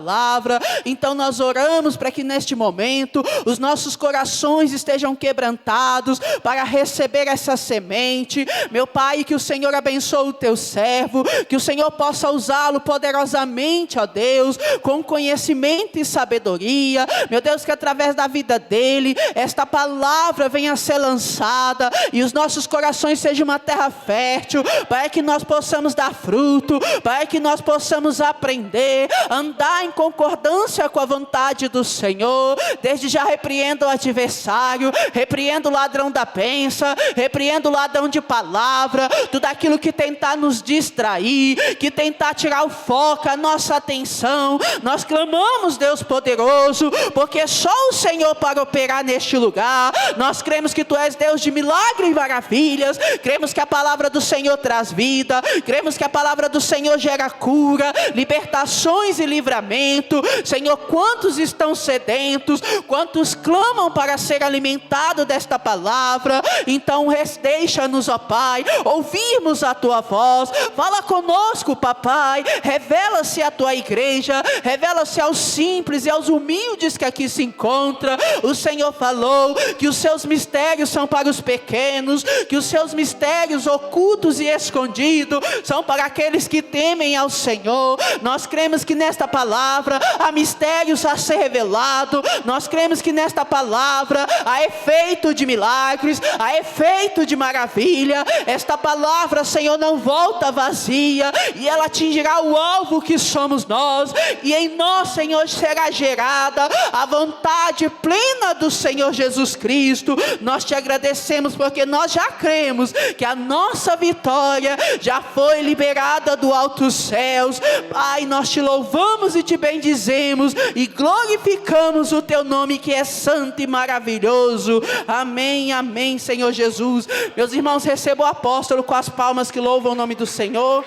palavra. Então nós oramos para que neste momento os nossos corações estejam quebrantados para receber essa semente. Meu Pai, que o Senhor abençoe o teu servo, que o Senhor possa usá-lo poderosamente, ó Deus, com conhecimento e sabedoria. Meu Deus, que através da vida dele, esta palavra venha a ser lançada e os nossos corações sejam uma terra fértil, para que nós possamos dar fruto, para que nós possamos aprender, andar em concordância com a vontade do Senhor. Desde já repreendo o adversário, repreendo o ladrão da bênção, repreendo o ladrão de palavra, tudo aquilo que tentar nos distrair, que tentar tirar o foco, a nossa atenção. Nós clamamos, Deus poderoso, porque só o Senhor para operar neste lugar. Nós cremos que Tu és Deus de milagres e maravilhas, cremos que a palavra do Senhor traz vida, cremos que a palavra do Senhor gera cura, libertações e livramento. Senhor, quantos estão sedentos, quantos clamam para ser alimentados desta palavra. Então deixa-nos, ó Pai, ouvirmos a Tua voz. Fala conosco, papai, revela-se à Tua igreja, revela-se aos simples e aos humildes que aqui se encontram. O Senhor falou que os seus mistérios são para os pequenos, que os seus mistérios ocultos e escondidos são para aqueles que temem ao Senhor. Nós cremos que nesta palavra há mistérios a ser revelado. Nós cremos que nesta palavra há efeito de milagres, há efeito de maravilha. Esta palavra, Senhor, não volta vazia, e ela atingirá o alvo que somos nós, e em nós, Senhor, será gerada a vontade plena do Senhor Jesus Cristo. Nós te agradecemos porque nós já cremos que a nossa vitória já foi liberada do altos céus. Pai, nós te louvamos e te bendizemos e glorificamos o teu nome, que é santo e maravilhoso. Amém, amém, Senhor Jesus. Meus irmãos, receba o apóstolo com as palmas que louvam o nome do Senhor.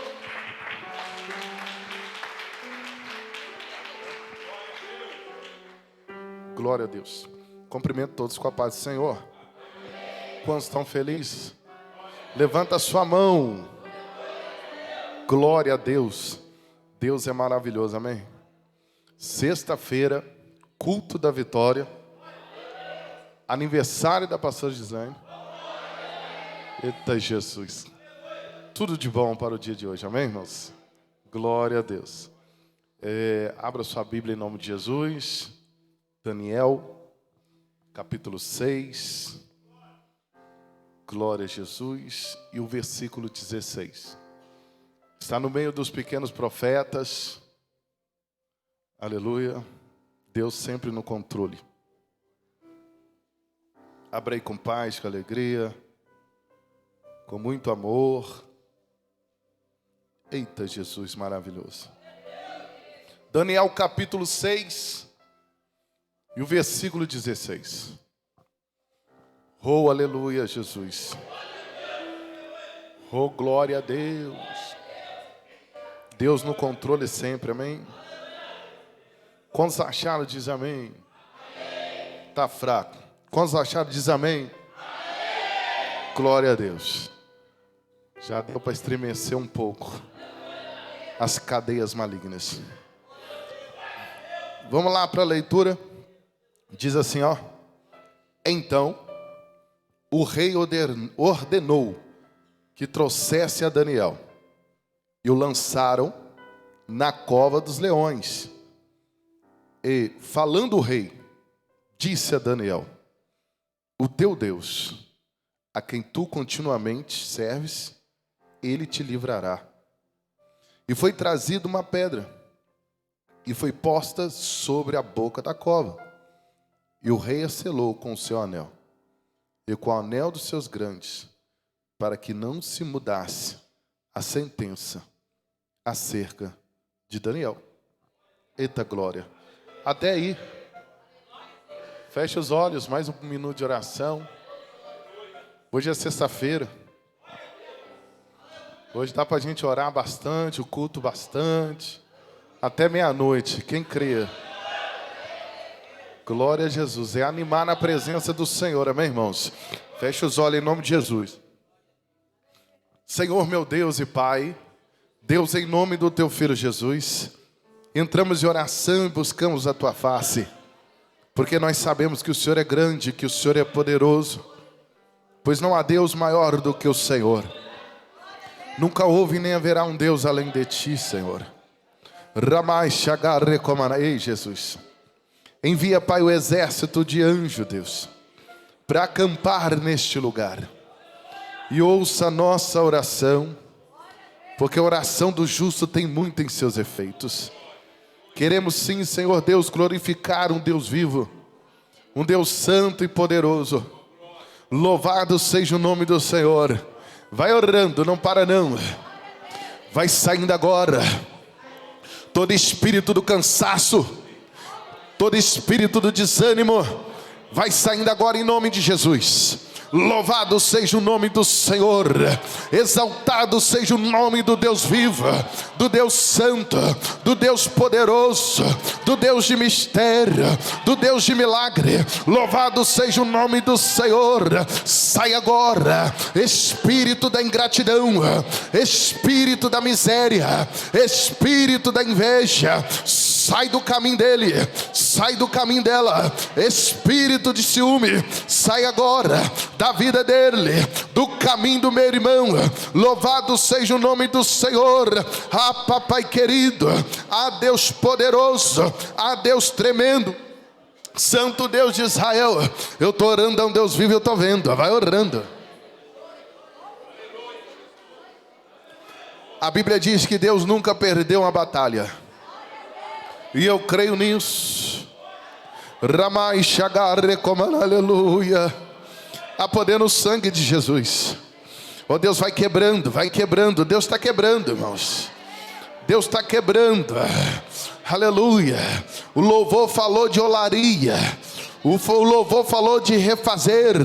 Glória a Deus. Cumprimento todos com a paz do Senhor. Quantos estão felizes? Levanta a sua mão. Glória a Deus. Deus é maravilhoso, amém? Sexta-feira, culto da vitória, aniversário da pastora Gislaine. Eita Jesus. Tudo de bom para o dia de hoje, amém, irmãos? Glória a Deus. Abra sua Bíblia em nome de Jesus. Daniel, capítulo 6. Glória a Jesus. E o versículo 16. Está no meio dos pequenos profetas. Aleluia. Deus sempre no controle. Abra aí com paz, com alegria, com muito amor. Eita Jesus maravilhoso. Daniel capítulo 6 e o versículo 16. Oh, aleluia, Jesus. Oh, glória a Deus. Deus no controle sempre, amém? Quantos acharam, diz amém. Está fraco. Quantos acharam, diz amém. Glória a Deus. Já deu para estremecer um pouco as cadeias malignas. Vamos lá para a leitura. Diz assim, ó. Então, o rei ordenou que trouxesse a Daniel e o lançaram na cova dos leões. E, falando o rei, disse a Daniel: o teu Deus, a quem tu continuamente serves, ele te livrará. E foi trazida uma pedra, e foi posta sobre a boca da cova. E o rei a selou com o seu anel, e com o anel dos seus grandes, para que não se mudasse a sentença acerca de Daniel. Eita glória. Até aí. Feche os olhos, mais um minuto de oração. Hoje é sexta-feira. Hoje dá para a gente orar bastante, o culto bastante. Até meia-noite, quem crê? Glória a Jesus. É animar na presença do Senhor, amém, irmãos? Feche os olhos em nome de Jesus. Senhor, meu Deus e Pai, Deus, em nome do Teu Filho Jesus, entramos em oração e buscamos a tua face, porque nós sabemos que o Senhor é grande, que o Senhor é poderoso, pois não há Deus maior do que o Senhor. Nunca houve nem haverá um Deus além de ti, Senhor. Ramai Shagar Recomana. Ei, Jesus, envia, Pai, o exército de anjo, Deus, para acampar neste lugar. E ouça a nossa oração, porque a oração do justo tem muito em seus efeitos. Queremos sim, Senhor Deus, glorificar um Deus vivo, um Deus santo e poderoso. Louvado seja o nome do Senhor. Vai orando, não para não. Vai saindo agora todo espírito do cansaço, todo espírito do desânimo, vai saindo agora em nome de Jesus. Louvado seja o nome do Senhor, exaltado seja o nome do Deus vivo, do Deus santo, do Deus poderoso, do Deus de mistério, do Deus de milagre. Louvado seja o nome do Senhor. Sai agora espírito da ingratidão, espírito da miséria, espírito da inveja, sai do caminho dele, sai do caminho dela. Espírito de ciúme, sai agora da vida dele, do caminho do meu irmão. Louvado seja o nome do Senhor. Ah, papai querido, ah, Deus poderoso, ah, Deus tremendo, Santo Deus de Israel. Eu estou orando a um Deus vivo, eu estou vendo. Vai orando. A Bíblia diz que Deus nunca perdeu uma batalha, e eu creio nisso. Ramai Shagar Recomana. Aleluia. Há poder no sangue de Jesus. Oh, Deus vai quebrando, vai quebrando. Deus está quebrando, irmãos. Deus está quebrando. Aleluia. O louvor falou de olaria, o louvor falou de refazer.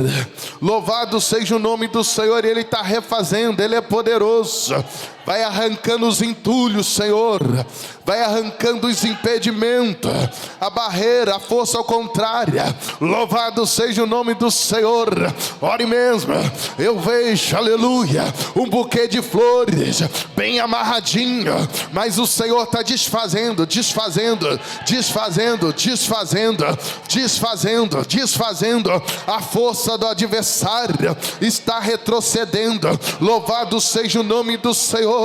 Louvado seja o nome do Senhor. Ele está refazendo, Ele é poderoso. Vai arrancando os entulhos, Senhor. Vai arrancando os impedimentos, a barreira, a força contrária. Louvado seja o nome do Senhor. Ore mesmo. Eu vejo, aleluia, um buquê de flores bem amarradinho, mas o Senhor está desfazendo, desfazendo, desfazendo, desfazendo, desfazendo, desfazendo. A força do adversário está retrocedendo. Louvado seja o nome do Senhor.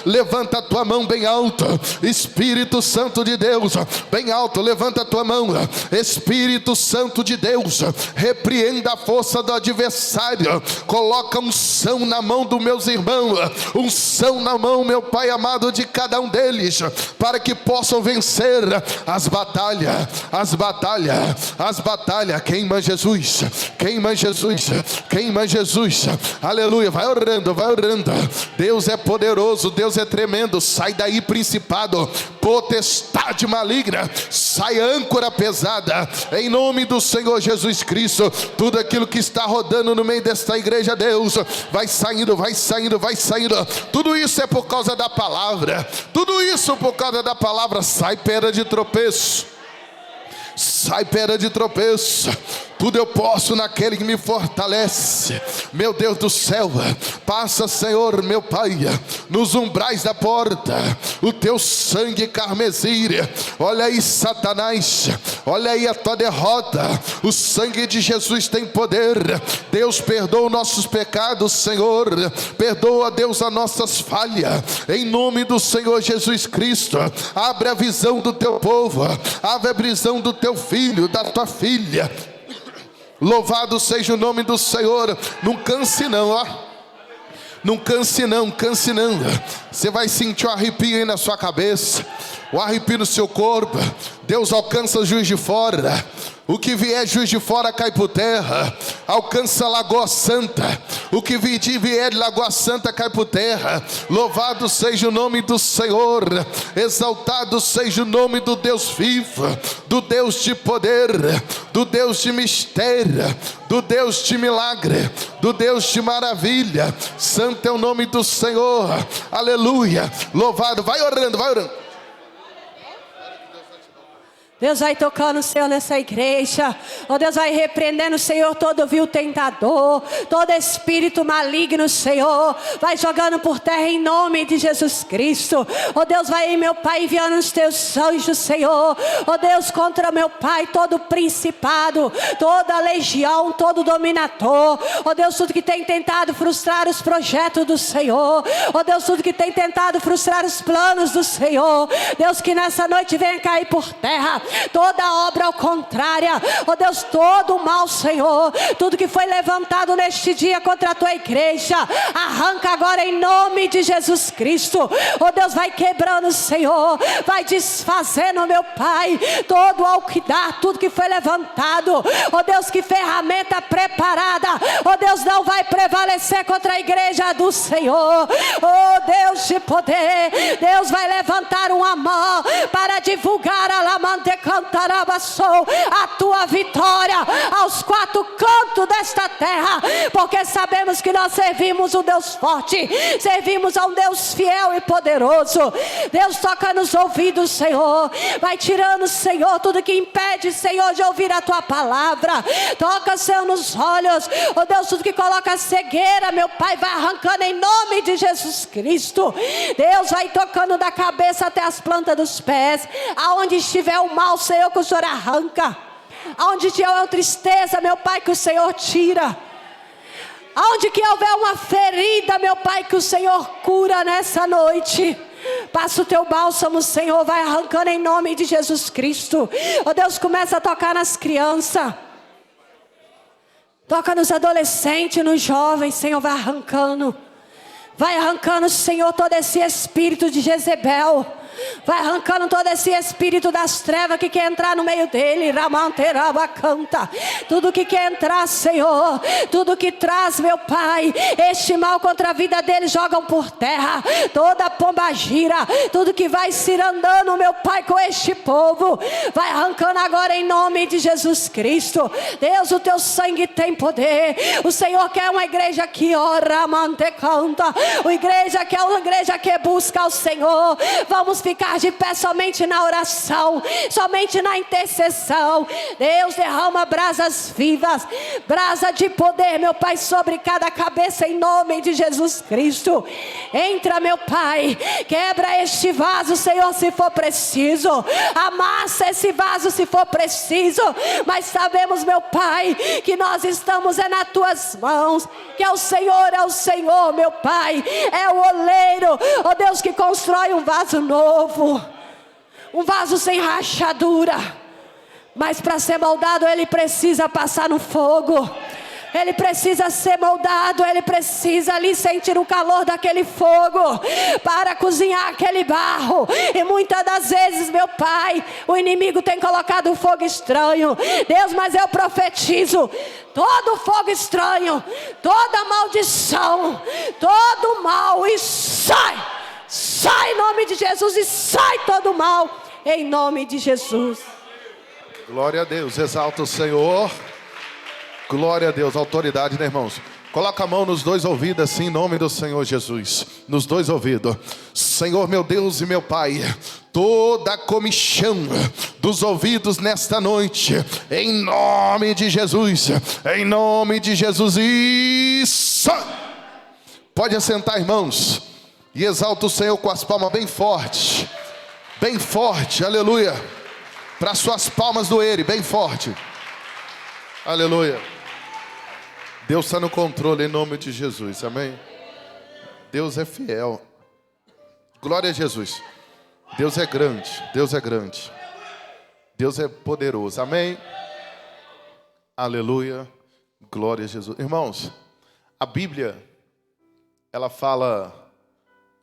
Levanta a tua mão bem alto, Espírito Santo de Deus, bem alto, levanta a tua mão. Espírito Santo de Deus, repreenda a força do adversário. Coloca unção na mão dos meus irmãos, unção na mão, meu Pai amado, de cada um deles, para que possam vencer as batalhas, as batalhas, as batalhas. Queima Jesus, queima Jesus, queima Jesus. Aleluia. Vai orando, vai orando. Deus é poderoso, Deus é tremendo. Sai daí, principado, potestade maligna, sai âncora pesada, em nome do Senhor Jesus Cristo. Tudo aquilo que está rodando no meio desta igreja, Deus, vai saindo, vai saindo, vai saindo. Tudo isso é por causa da palavra, tudo isso por causa da palavra. Sai pedra de tropeço, sai pedra de tropeço. Tudo eu posso naquele que me fortalece. Meu Deus do céu, passa, Senhor, meu Pai, nos umbrais da porta, o teu sangue carmesim. Olha aí, Satanás, olha aí a tua derrota. O sangue de Jesus tem poder. Deus, perdoa nossos pecados, Senhor. Perdoa, Deus, as nossas falhas, em nome do Senhor Jesus Cristo. Abre a visão do teu povo, abre a visão do teu filho, da tua filha. Louvado seja o nome do Senhor. Não canse não, ó. Não canse não, canse não. Você vai sentir um arrepio aí na sua cabeça, um arrepio no seu corpo. Deus alcança o Juiz de Fora. O que vier Juiz de Fora cai por terra. Alcança Lagoa Santa. O que vier de Lagoa Santa cai por terra. Louvado seja o nome do Senhor. Exaltado seja o nome do Deus vivo, do Deus de poder, do Deus de mistério, do Deus de milagre, do Deus de maravilha. Santo é o nome do Senhor. Aleluia. Louvado. Vai orando, vai orando. Deus vai tocando, Senhor, nessa igreja. Oh, Deus vai repreendendo, Senhor, todo vil tentador, todo espírito maligno, Senhor. Vai jogando por terra em nome de Jesus Cristo. Oh, Deus vai, meu Pai, enviando os teus anjos, Senhor. Oh, Deus, contra, meu Pai, todo principado, toda legião, todo dominador. Oh, Deus, tudo que tem tentado frustrar os projetos do Senhor. Oh, Deus, tudo que tem tentado frustrar os planos do Senhor. Deus, que nessa noite venha cair por terra toda obra ao contrária, ó Deus, todo o mal, Senhor, tudo que foi levantado neste dia contra a tua igreja, arranca agora em nome de Jesus Cristo. Ó Deus, vai quebrando, Senhor, vai desfazendo, meu Pai, todo o alquidar, tudo que foi levantado. Ó Deus, que ferramenta preparada, ó Deus, não vai prevalecer contra a igreja do Senhor. Ó Deus de poder, Deus vai levantar uma mão para divulgar a lamante cantarabassou a tua vitória aos quatro cantos desta terra, porque sabemos que nós servimos um Deus forte, servimos a um Deus fiel e poderoso. Deus, toca nos ouvidos, Senhor, vai tirando, Senhor, tudo que impede, Senhor, de ouvir a tua palavra. Toca, Senhor, nos olhos, oh Deus, tudo que coloca cegueira, meu Pai, vai arrancando em nome de Jesus Cristo. Deus, vai tocando da cabeça até as plantas dos pés, aonde estiver o mal, Senhor, que o Senhor arranca. Aonde tiver tristeza, meu Pai, que o Senhor tira. Aonde que houver uma ferida, meu Pai, que o Senhor cura nessa noite. Passa o teu bálsamo, Senhor, vai arrancando em nome de Jesus Cristo. Oh Deus, começa a tocar nas crianças. Toca nos adolescentes, nos jovens, Senhor, vai arrancando. Vai arrancando, Senhor, todo esse espírito de Jezebel. Vai arrancando todo esse espírito das trevas que quer entrar no meio dele. Ramanteraba canta. Tudo que quer entrar, Senhor, tudo que traz, meu Pai, este mal contra a vida dele, jogam por terra. Toda pomba gira, tudo que vai cirandando, meu Pai, com este povo, vai arrancando agora em nome de Jesus Cristo. Deus, o teu sangue tem poder. O Senhor quer uma igreja que ora, mante canta. Uma igreja que é uma igreja que busca o Senhor. Vamos ficar de pé somente na oração, somente na intercessão. Deus, derrama brasas vivas, brasa de poder, meu Pai, sobre cada cabeça em nome de Jesus Cristo. Entra, meu Pai, quebra este vaso, Senhor, se for preciso, amassa esse vaso se for preciso, mas sabemos, meu Pai, que nós estamos nas tuas mãos, que é o Senhor, meu Pai, é o oleiro, ó Deus, que constrói um vaso novo, um vaso sem rachadura, mas para ser moldado ele precisa passar no fogo. Ele precisa ser moldado, ele precisa ali sentir o calor daquele fogo para cozinhar aquele barro. E muitas das vezes, meu Pai, o inimigo tem colocado um fogo estranho. Deus, mas eu profetizo: todo fogo estranho, toda maldição, todo mal, e sai em nome de Jesus, e sai todo mal em nome de Jesus. Glória a Deus, exalta o Senhor. Glória a Deus, autoridade, né, irmãos? Coloca a mão nos dois ouvidos assim, em nome do Senhor Jesus. Nos dois ouvidos. Senhor, meu Deus e meu Pai, toda a comichão dos ouvidos nesta noite, em nome de Jesus, em nome de Jesus. Isso! Pode assentar, irmãos, e exalta o Senhor com as palmas bem forte, aleluia. Para suas palmas doerem, bem forte, aleluia. Deus está no controle em nome de Jesus, amém? Deus é fiel. Glória a Jesus. Deus é grande, Deus é grande. Deus é poderoso, amém? Aleluia, glória a Jesus. Irmãos, a Bíblia, ela fala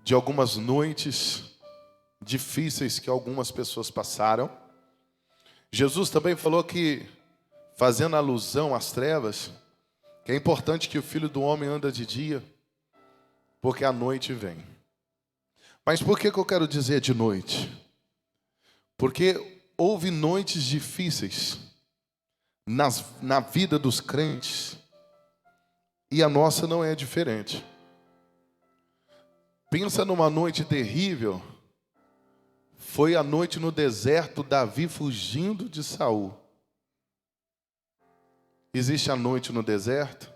de algumas noites difíceis que algumas pessoas passaram. Jesus também falou que, fazendo alusão às trevas, que é importante que o Filho do Homem anda de dia, porque a noite vem. Mas por que eu quero dizer de noite? Porque houve noites difíceis na vida dos crentes, e a nossa não é diferente. Pensa numa noite terrível, Foi a noite no deserto, Davi fugindo de Saul. Existe a noite no deserto.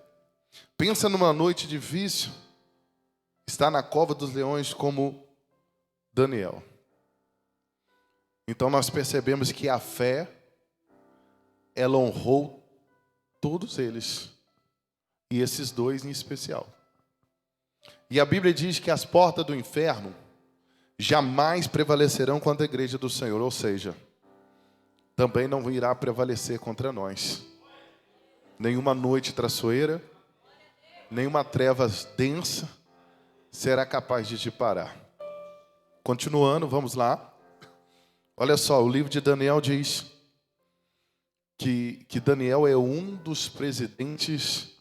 Pensa numa noite difícil. Está na cova dos leões como Daniel. Então nós percebemos que a fé, ela honrou todos eles. E esses dois em especial. E a Bíblia diz que as portas do inferno jamais prevalecerão contra a igreja do Senhor. Ou seja, também não irá prevalecer contra nós. Nenhuma noite traiçoeira, nenhuma treva densa será capaz de te parar. Continuando, vamos lá. Olha só, o livro de Daniel diz que Daniel é um dos presidentes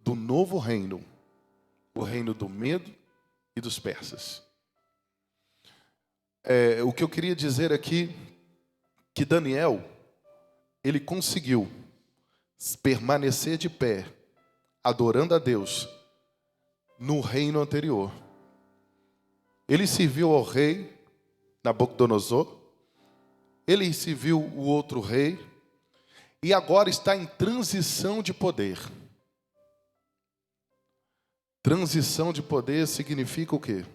do novo reino. O reino do Medo e dos persas. O que eu queria dizer aqui, que Daniel, ele conseguiu permanecer de pé, adorando a Deus, no reino anterior. Ele serviu ao rei Nabucodonosor, ele serviu o outro rei, e agora está em transição de poder. Transição de poder significa o quê?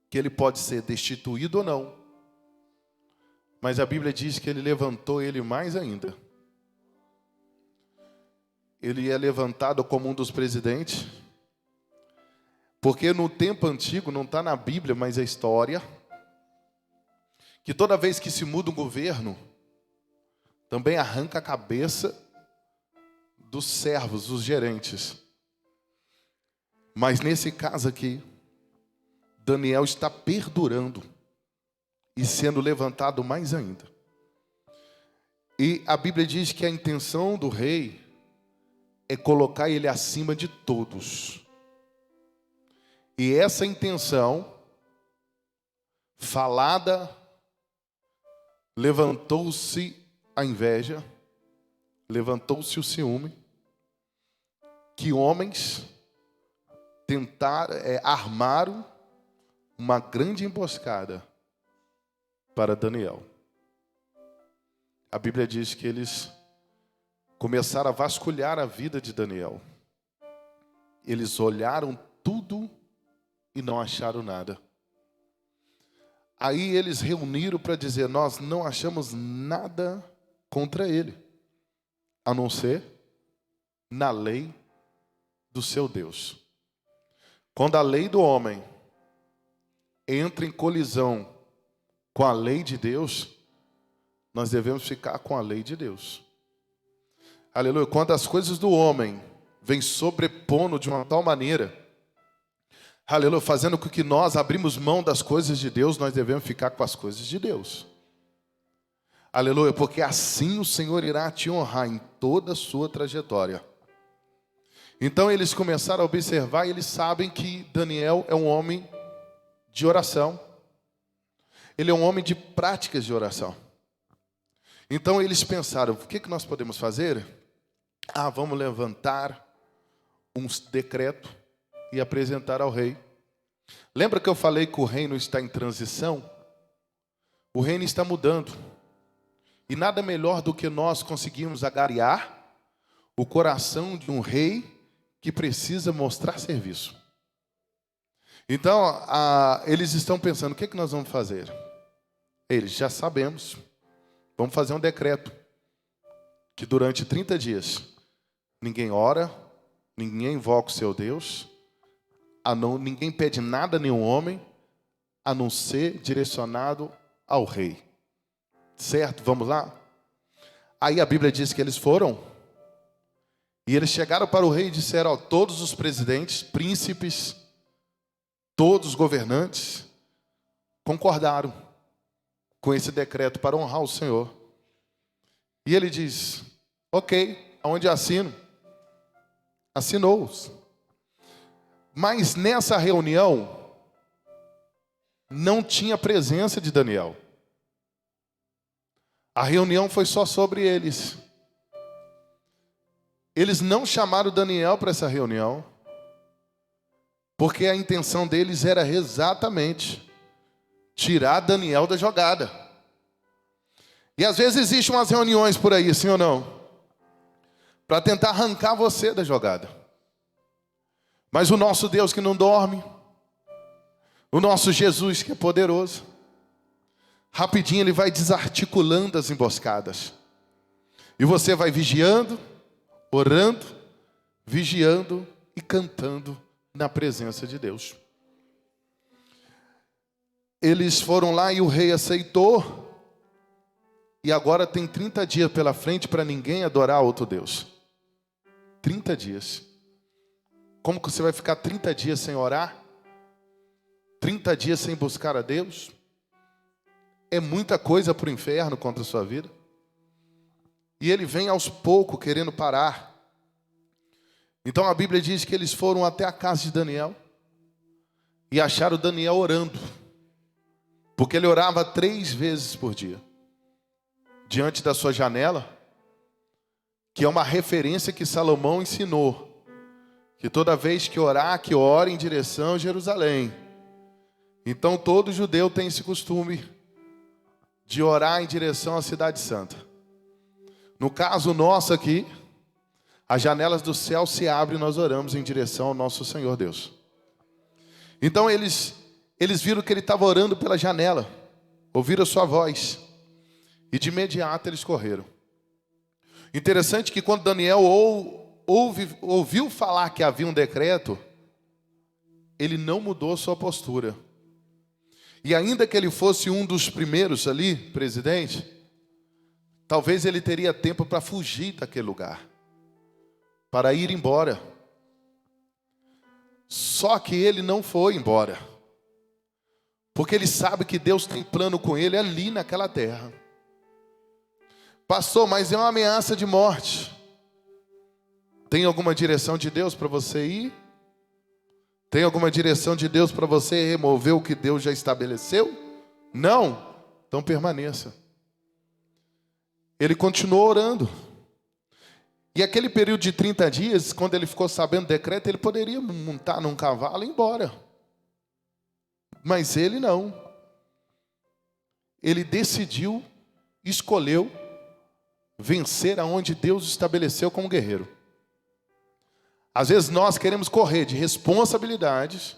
Que ele pode ser destituído ou não. Mas a Bíblia diz que ele levantou ele mais ainda. Ele é levantado como um dos presidentes. Porque no tempo antigo, não está na Bíblia, mas é história, que toda vez que se muda um governo, também arranca a cabeça dos servos, dos gerentes. Mas nesse caso aqui, Daniel está perdurando e sendo levantado mais ainda. E a Bíblia diz que a intenção do rei é colocar ele acima de todos. E essa intenção, falada, levantou-se a inveja, levantou-se o ciúme, que homens armaram uma grande emboscada para Daniel. A Bíblia diz que eles começaram a vasculhar a vida de Daniel. Eles olharam tudo e não acharam nada. Aí eles reuniram para dizer: nós não achamos nada contra ele, a não ser na lei do seu Deus. Quando a lei do homem entra em colisão com a lei de Deus, nós devemos ficar com a lei de Deus. Aleluia. Quando as coisas do homem vêm sobrepondo de uma tal maneira, aleluia, fazendo com que nós abrimos mão das coisas de Deus, nós devemos ficar com as coisas de Deus. Aleluia, porque assim o Senhor irá te honrar em toda a sua trajetória. Então eles começaram a observar e eles sabem que Daniel é um homem de oração. Ele é um homem de práticas de oração. Então eles pensaram: o que nós podemos fazer? Vamos levantar um decreto e apresentar ao rei. Lembra que eu falei que o reino está em transição? O reino está mudando. E nada melhor do que nós conseguirmos agariar o coração de um rei que precisa mostrar serviço. Então, eles estão pensando: o que nós vamos fazer? Eles: já sabemos. Vamos fazer um decreto que durante 30 dias ninguém ora, ninguém invoca o seu Deus, ninguém pede nada a nenhum homem, a não ser direcionado ao rei. Certo? Vamos lá? Aí a Bíblia diz que eles foram e eles chegaram para o rei e disseram: todos os presidentes, príncipes, todos os governantes concordaram com esse decreto para honrar o Senhor. E ele diz: ok, aonde assino? Assinou-os. Mas nessa reunião não tinha presença de Daniel. A reunião foi só sobre eles. Eles não chamaram Daniel para essa reunião, porque a intenção deles era exatamente tirar Daniel da jogada. E às vezes existem umas reuniões por aí, sim ou não? Para tentar arrancar você da jogada. Mas o nosso Deus que não dorme, o nosso Jesus que é poderoso, rapidinho ele vai desarticulando as emboscadas. E você vai vigiando, orando, vigiando e cantando na presença de Deus. Eles foram lá e o rei aceitou. E agora tem 30 dias pela frente para ninguém adorar outro Deus. 30 dias. Como que você vai ficar 30 dias sem orar? 30 dias sem buscar a Deus? É muita coisa para o inferno contra a sua vida. E ele vem aos poucos querendo parar. Então a Bíblia diz que eles foram até a casa de Daniel e acharam Daniel orando. Porque ele orava 3 vezes por dia. Diante da sua janela, que é uma referência que Salomão ensinou. Que toda vez que orar, que ore em direção a Jerusalém. Então todo judeu tem esse costume de orar em direção à cidade santa. No caso nosso aqui, as janelas do céu se abrem e nós oramos em direção ao nosso Senhor Deus. Então eles viram que ele estava orando pela janela, ouviram a sua voz, e de imediato eles correram. Interessante que quando Daniel ouviu falar que havia um decreto, ele não mudou sua postura. E ainda que ele fosse um dos primeiros ali, presidente, talvez ele teria tempo para fugir daquele lugar, para ir embora. Só que ele não foi embora, porque ele sabe que Deus tem plano com ele ali naquela terra. Pastor, mas é uma ameaça de morte. Tem alguma direção de Deus para você ir? Tem alguma direção de Deus para você remover o que Deus já estabeleceu? Não? Então permaneça. Ele continuou orando. E aquele período de 30 dias, quando ele ficou sabendo do decreto, ele poderia montar num cavalo e ir embora. Mas ele não. Ele decidiu, escolheu vencer aonde Deus estabeleceu como guerreiro. Às vezes nós queremos correr de responsabilidades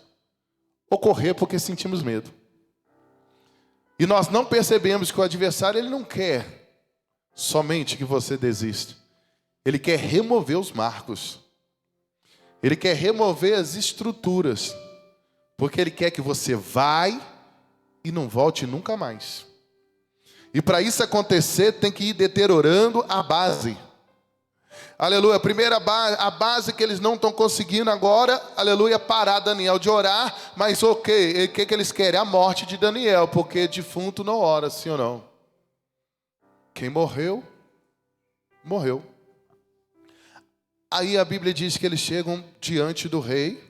ou correr porque sentimos medo. E nós não percebemos que o adversário ele não quer somente que você desista. Ele quer remover os marcos. Ele quer remover as estruturas. Porque ele quer que você vá e não volte nunca mais. E para isso acontecer, tem que ir deteriorando a base. Aleluia. A base que eles não estão conseguindo agora, aleluia, parar Daniel de orar. Mas o que eles querem? A morte de Daniel, porque defunto não ora, sim ou não? Quem morreu, morreu. Aí a Bíblia diz que eles chegam diante do rei,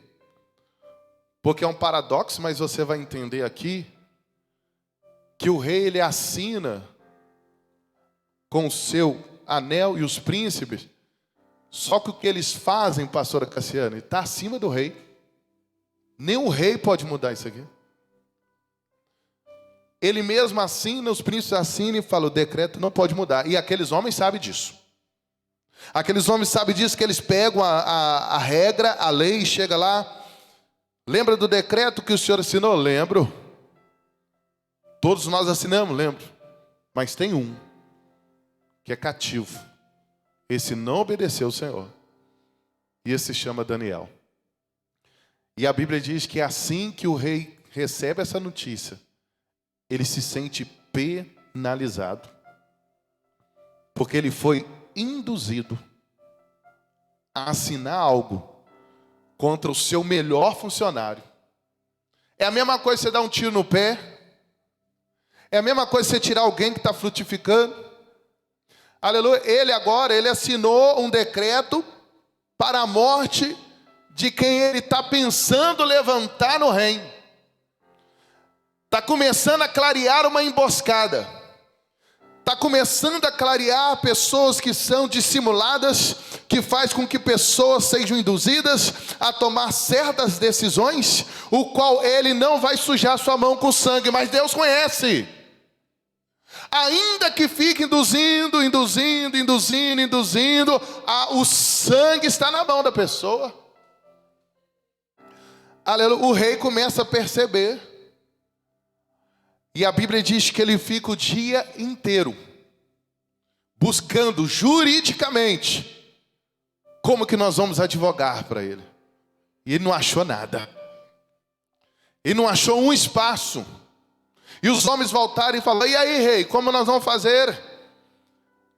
porque é um paradoxo, mas você vai entender aqui, que o rei ele assina com o seu anel e os príncipes, só que o que eles fazem, pastora Cassiane, está acima do rei. Nenhum rei pode mudar isso aqui. Ele mesmo assina, os príncipes assinam e falam, o decreto não pode mudar. E aqueles homens sabem disso. Aqueles homens sabem disso, que eles pegam a regra, a lei, e chega lá. Lembra do decreto que o senhor assinou? Lembro. Todos nós assinamos, lembro. Mas tem um que é cativo. Esse não obedeceu o Senhor. E esse se chama Daniel. E a Bíblia diz que assim que o rei recebe essa notícia, ele se sente penalizado. Porque ele foi induzido a assinar algo contra o seu melhor funcionário. É a mesma coisa você dar um tiro no pé. É a mesma coisa você tirar alguém que está frutificando. Aleluia. Ele assinou um decreto para a morte de quem ele está pensando levantar no reino. Está começando a clarear uma emboscada. Está começando a clarear pessoas que são dissimuladas, que faz com que pessoas sejam induzidas a tomar certas decisões, o qual ele não vai sujar sua mão com sangue, mas Deus conhece. Ainda que fique induzindo, o sangue está na mão da pessoa. Aleluia. O rei começa a perceber. E a Bíblia diz que ele fica o dia inteiro buscando juridicamente como que nós vamos advogar para ele. E ele não achou nada. Ele não achou um espaço. E os homens voltaram e falaram: e aí, rei, como nós vamos fazer?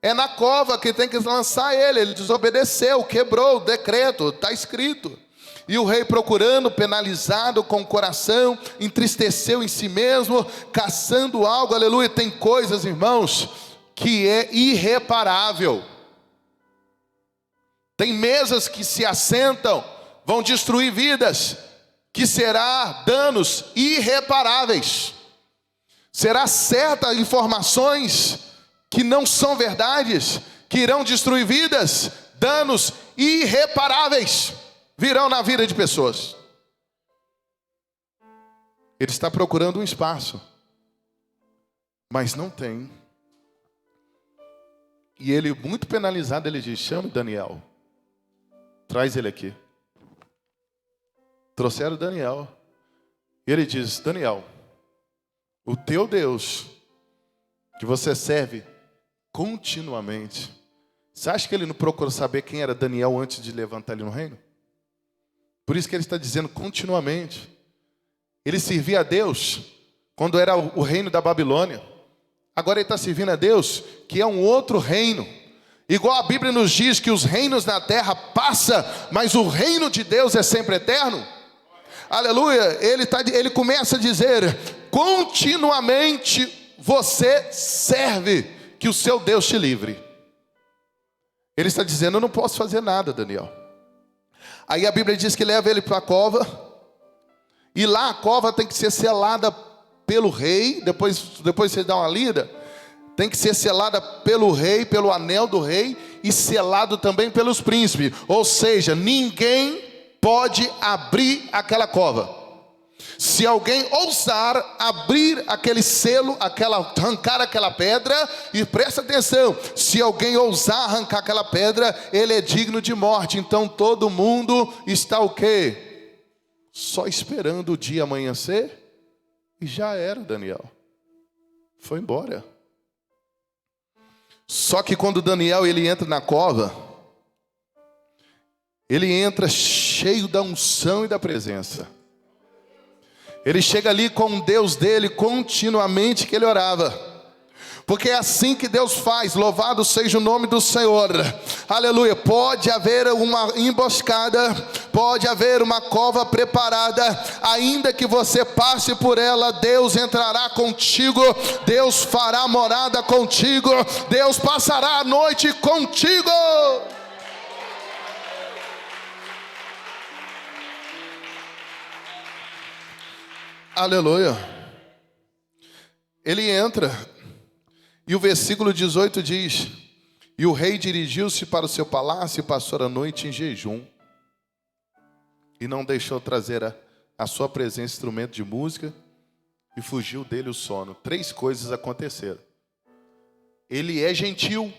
É na cova que tem que lançar ele. Ele desobedeceu, quebrou o decreto, está escrito. E o rei, procurando, penalizado com o coração, entristeceu em si mesmo, caçando algo. Aleluia. Tem coisas, irmãos, que é irreparável. Tem mesas que se assentam, vão destruir vidas, que será danos irreparáveis. Será certas informações que não são verdades, que irão destruir vidas, danos irreparáveis virão na vida de pessoas. Ele está procurando um espaço, mas não tem. E ele, muito penalizado, ele diz: chame Daniel, traz ele aqui. Trouxeram Daniel. E ele diz: Daniel, o teu Deus, que você serve continuamente, você acha que ele não procurou saber quem era Daniel antes de levantar ele no reino? Por isso que ele está dizendo continuamente. Ele servia a Deus quando era o reino da Babilônia. Agora ele está servindo a Deus, que é um outro reino. Igual a Bíblia nos diz que os reinos da terra passam, mas o reino de Deus é sempre eterno. Aleluia. Ele começa a dizer: continuamente você serve, que o seu Deus te livre. Ele está dizendo: eu não posso fazer nada, Daniel. Aí a Bíblia diz que leva ele para a cova, e lá a cova tem que ser selada pelo rei. Depois você dá uma lida. Tem que ser selada pelo rei, pelo anel do rei, e selado também pelos príncipes. Ou seja, ninguém pode abrir aquela cova. Se alguém ousar abrir aquele selo, arrancar aquela pedra, e presta atenção, se alguém ousar arrancar aquela pedra, ele é digno de morte. Então todo mundo está o quê? Só esperando o dia amanhecer, e já era, Daniel. Foi embora. Só que quando Daniel ele entra na cova, ele entra cheio da unção e da presença. Ele chega ali com o Deus dele continuamente, que ele orava. Porque é assim que Deus faz. Louvado seja o nome do Senhor. Aleluia. Pode haver uma emboscada, pode haver uma cova preparada, ainda que você passe por ela, Deus entrará contigo, Deus fará morada contigo, Deus passará a noite contigo. Aleluia. Ele entra, e o versículo 18 diz: e o rei dirigiu-se para o seu palácio e passou a noite em jejum, e não deixou trazer a sua presença instrumento de música, e fugiu dele o sono. 3 coisas aconteceram. Ele é gentil.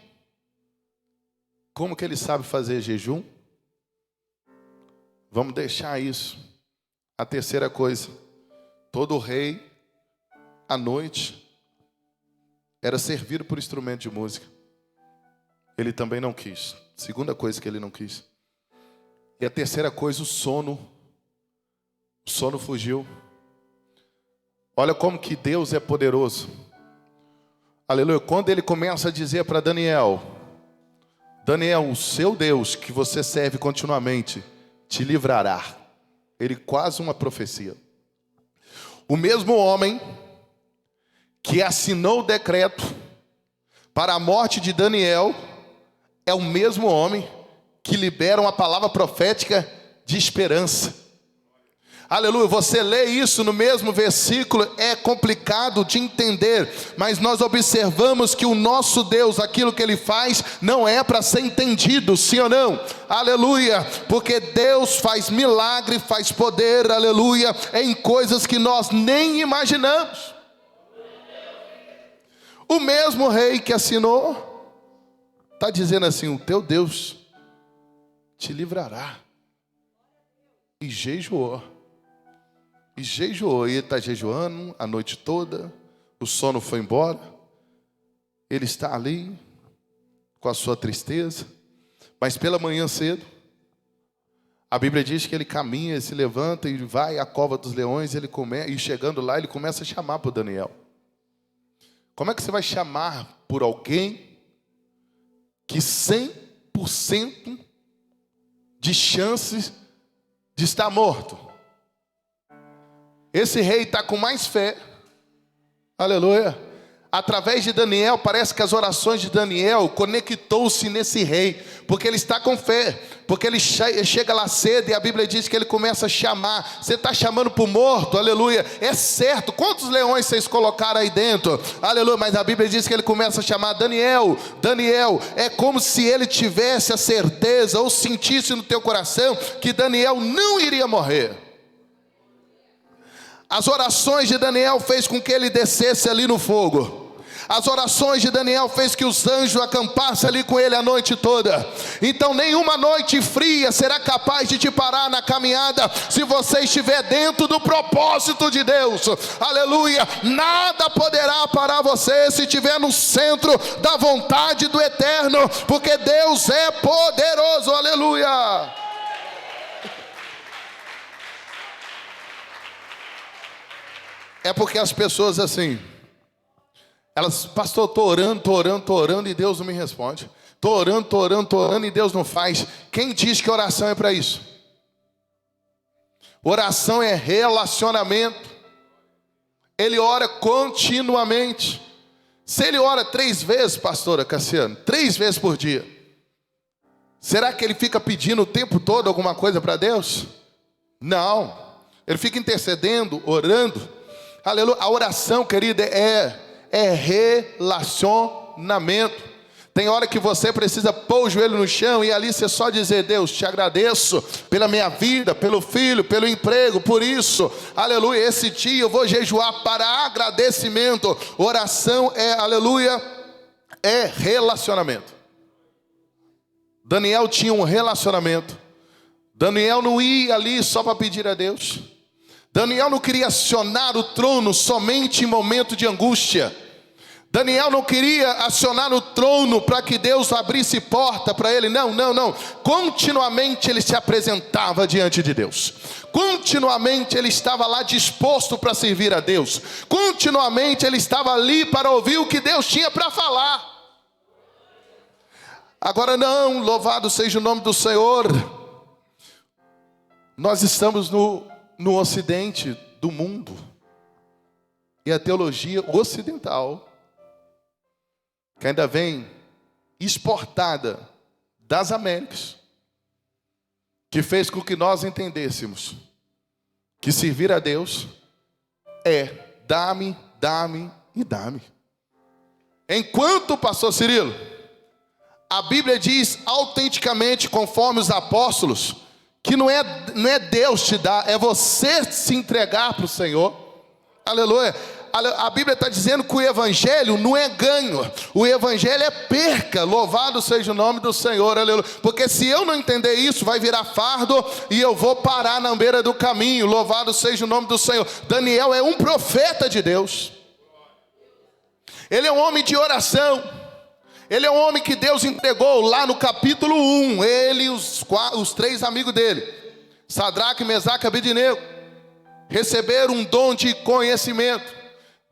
Como que ele sabe fazer jejum? Vamos deixar isso. A terceira coisa: todo rei, à noite, era servido por instrumento de música. Ele também não quis. Segunda coisa que ele não quis. E a terceira coisa, o sono. O sono fugiu. Olha como que Deus é poderoso. Aleluia. Quando ele começa a dizer para Daniel: Daniel, o seu Deus, que você serve continuamente, te livrará. Ele quase uma profecia. O mesmo homem que assinou o decreto para a morte de Daniel é o mesmo homem que libera uma palavra profética de esperança. Aleluia, você lê isso no mesmo versículo, é complicado de entender, mas nós observamos que o nosso Deus, aquilo que Ele faz, não é para ser entendido, sim ou não? Aleluia, porque Deus faz milagre, faz poder, aleluia, em coisas que nós nem imaginamos. O mesmo rei que assinou, está dizendo assim, o teu Deus te livrará. E jejuou. E ele está jejuando a noite toda, o sono foi embora, ele está ali com a sua tristeza, mas pela manhã cedo, a Bíblia diz que ele caminha, se levanta e vai à cova dos leões, e chegando lá ele começa a chamar por Daniel. Como é que você vai chamar por alguém que 100% de chances de estar morto? Esse rei está com mais fé, aleluia. Através de Daniel, parece que as orações de Daniel conectou-se nesse rei, porque ele está com fé, porque ele chega lá cedo e a Bíblia diz que ele começa a chamar. Você está chamando para o morto, aleluia, é certo. Quantos leões vocês colocaram aí dentro? Aleluia, mas a Bíblia diz que ele começa a chamar Daniel, Daniel. É como se ele tivesse a certeza ou sentisse no teu coração que Daniel não iria morrer. As orações de Daniel fez com que ele descesse ali no fogo. As orações de Daniel fez que os anjos acampassem ali com ele a noite toda. Então nenhuma noite fria será capaz de te parar na caminhada, se você estiver dentro do propósito de Deus. Aleluia, nada poderá parar você se estiver no centro da vontade do Eterno, porque Deus é poderoso, aleluia. É porque as pessoas assim, elas, pastor, estou orando e Deus não me responde. Estou orando e Deus não faz. Quem diz que oração é para isso? Oração é relacionamento. Ele ora continuamente. Se ele ora 3 vezes, pastora Cassiano, 3 vezes por dia, será que ele fica pedindo o tempo todo alguma coisa para Deus? Não. Ele fica intercedendo, orando. Aleluia. A oração, querida, é relacionamento. Tem hora que você precisa pôr o joelho no chão e ali você só dizer: Deus, te agradeço pela minha vida, pelo filho, pelo emprego, por isso, aleluia, esse dia eu vou jejuar para agradecimento. Oração aleluia, é relacionamento. Daniel tinha um relacionamento. Daniel não ia ali só para pedir a Deus. Daniel não queria acionar o trono somente em momento de angústia. Daniel não queria acionar o trono para que Deus abrisse porta para ele. Não. Continuamente ele se apresentava diante de Deus. Continuamente ele estava lá disposto para servir a Deus. Continuamente ele estava ali para ouvir o que Deus tinha para falar. Agora não, louvado seja o nome do Senhor. Nós estamos no ocidente do mundo. E a teologia ocidental, que ainda vem exportada das Américas, que fez com que nós entendêssemos que servir a Deus é dá-me e dá-me. Enquanto, pastor Cirilo, a Bíblia diz autenticamente, conforme os apóstolos, que não é Deus te dar, é você se entregar para o Senhor. Aleluia. A Bíblia está dizendo que o Evangelho não é ganho, o Evangelho é perca. Louvado seja o nome do Senhor, aleluia. Porque se eu não entender isso, vai virar fardo e eu vou parar na beira do caminho. Louvado seja o nome do Senhor. Daniel é um profeta de Deus. Ele é um homem de oração. Ele é um homem que Deus entregou lá no capítulo 1. Ele e os 3 amigos dele, Sadraque, Mesaque e Abednego, receberam um dom de conhecimento.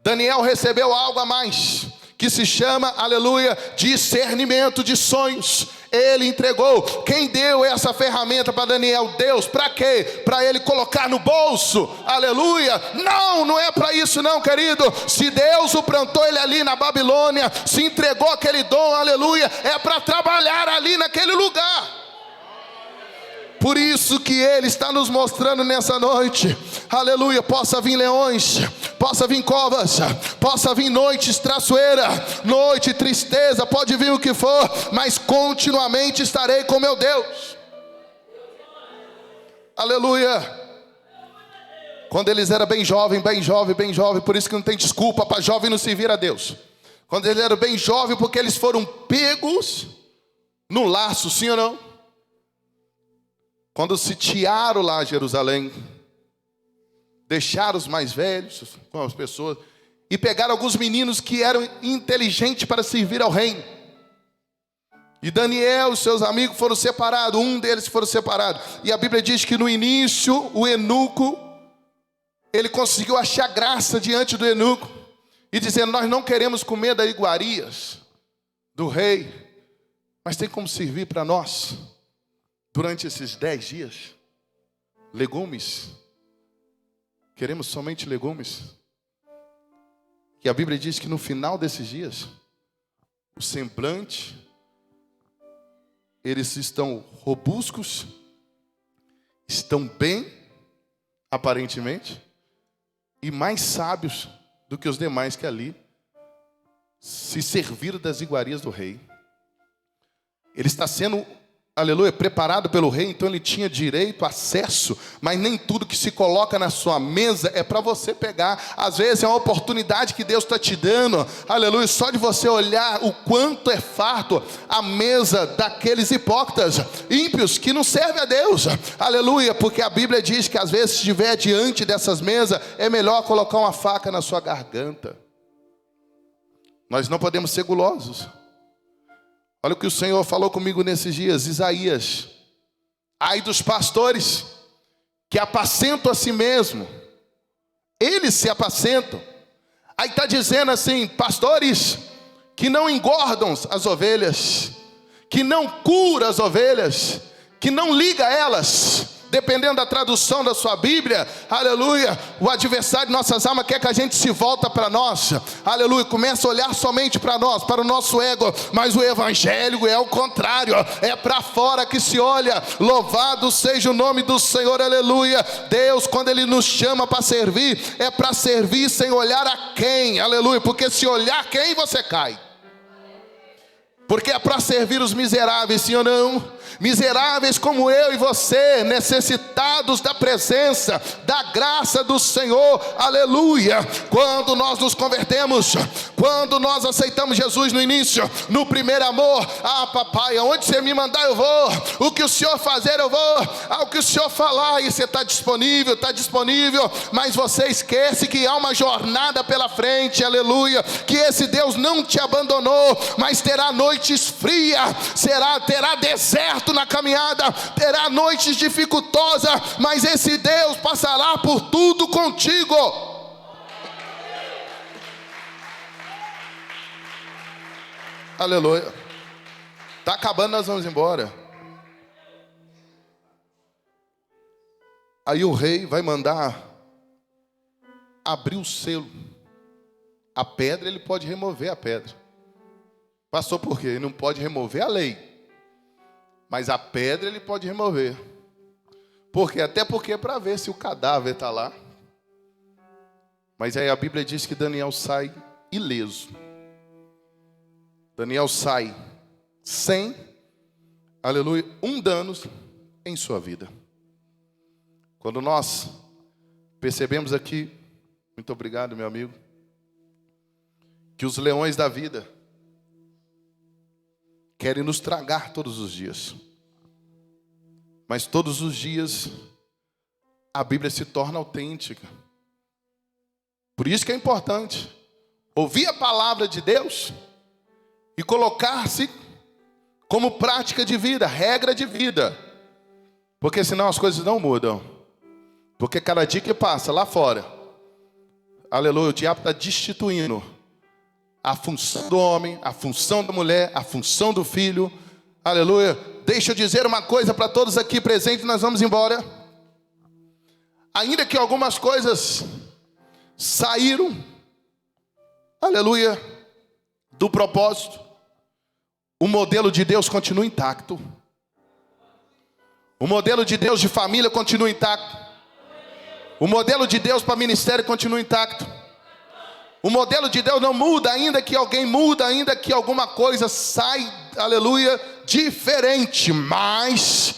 Daniel recebeu algo a mais, que se chama, aleluia, discernimento de sonhos. Ele entregou. Quem deu essa ferramenta para Daniel? Deus. Para quê? Para ele colocar no bolso. Aleluia. Não é para isso não, querido. Se Deus o plantou ele ali na Babilônia, se entregou aquele dom, aleluia, é para trabalhar ali naquele lugar. Por isso que Ele está nos mostrando nessa noite, aleluia, possa vir leões, possa vir covas, possa vir noites traiçoeira, noite tristeza, pode vir o que for, mas continuamente estarei com meu Deus. Aleluia. Quando eles eram bem jovem, por isso que não tem desculpa para jovem não servir a Deus. Quando eles eram bem jovens, porque eles foram pegos no laço, sim ou não? Quando sitiaram lá Jerusalém, deixaram os mais velhos com as pessoas e pegaram alguns meninos que eram inteligentes para servir ao reino. E Daniel e seus amigos foram separados, um deles foram separados. E a Bíblia diz que no início o eunuco, ele conseguiu achar graça diante do eunuco e dizendo: nós não queremos comer das iguarias do rei, mas tem como servir para nós durante esses 10 dias legumes. Queremos somente legumes. E a Bíblia diz que no final desses dias o semblante, eles estão robustos, estão bem aparentemente, e mais sábios do que os demais que ali se serviram das iguarias do rei. Ele está sendo, aleluia, preparado pelo rei, então ele tinha direito, acesso, mas nem tudo que se coloca na sua mesa é para você pegar. Às vezes é uma oportunidade que Deus está te dando, aleluia, só de você olhar o quanto é farto a mesa daqueles hipócritas, ímpios, que não servem a Deus, aleluia, porque a Bíblia diz que às vezes se estiver diante dessas mesas, é melhor colocar uma faca na sua garganta. Nós não podemos ser gulosos. Olha o que o Senhor falou comigo nesses dias, Isaías: ai dos pastores que apacentam a si mesmo, eles se apacentam. Aí está dizendo assim: pastores que não engordam as ovelhas, que não curam as ovelhas, que não ligam elas. Dependendo da tradução da sua Bíblia, aleluia, o adversário de nossas almas quer que a gente se volta para nós, aleluia, começa a olhar somente para nós, para o nosso ego, mas o evangelho é o contrário, é para fora que se olha. Louvado seja o nome do Senhor, aleluia. Deus, quando Ele nos chama para servir, é para servir sem olhar a quem, aleluia, porque se olhar a quem, você cai. Porque é para servir os miseráveis, sim ou não? Miseráveis como eu e você, necessitados da presença, da graça do Senhor, aleluia. Quando nós nos convertemos, quando nós aceitamos Jesus no início, no primeiro amor, ah papai, aonde você me mandar eu vou, o que o Senhor fazer eu vou, o que o Senhor falar, e você está disponível, mas você esquece que há uma jornada pela frente, aleluia, que esse Deus não te abandonou, mas terá noites frias, terá deserto na caminhada, terá noites dificultosas, mas esse Deus passará por tudo contigo. Aleluia. Está acabando, nós vamos embora. Aí o rei vai mandar abrir o selo. A pedra, ele pode remover a pedra. Passou por quê? Ele não pode remover a lei, mas a pedra ele pode remover. Por quê? Até porque é para ver se o cadáver está lá. Mas aí a Bíblia diz que Daniel sai ileso. Daniel sai sem, aleluia, dano em sua vida. Quando nós percebemos aqui, muito obrigado meu amigo, que os leões da vida querem nos tragar todos os dias. Mas todos os dias a Bíblia se torna autêntica. Por isso que é importante ouvir a palavra de Deus e colocar-se como prática de vida, regra de vida. Porque senão as coisas não mudam. Porque cada dia que passa lá fora, aleluia, o diabo está destituindo a função do homem, a função da mulher, a função do filho, aleluia. Deixa eu dizer uma coisa para todos aqui presentes, nós vamos embora. Ainda que algumas coisas saíram, aleluia, do propósito, o modelo de Deus continua intacto. O modelo de Deus de família continua intacto. O modelo de Deus para ministério continua intacto. O modelo de Deus não muda, ainda que alguém muda, ainda que alguma coisa sai, aleluia, diferente. Mas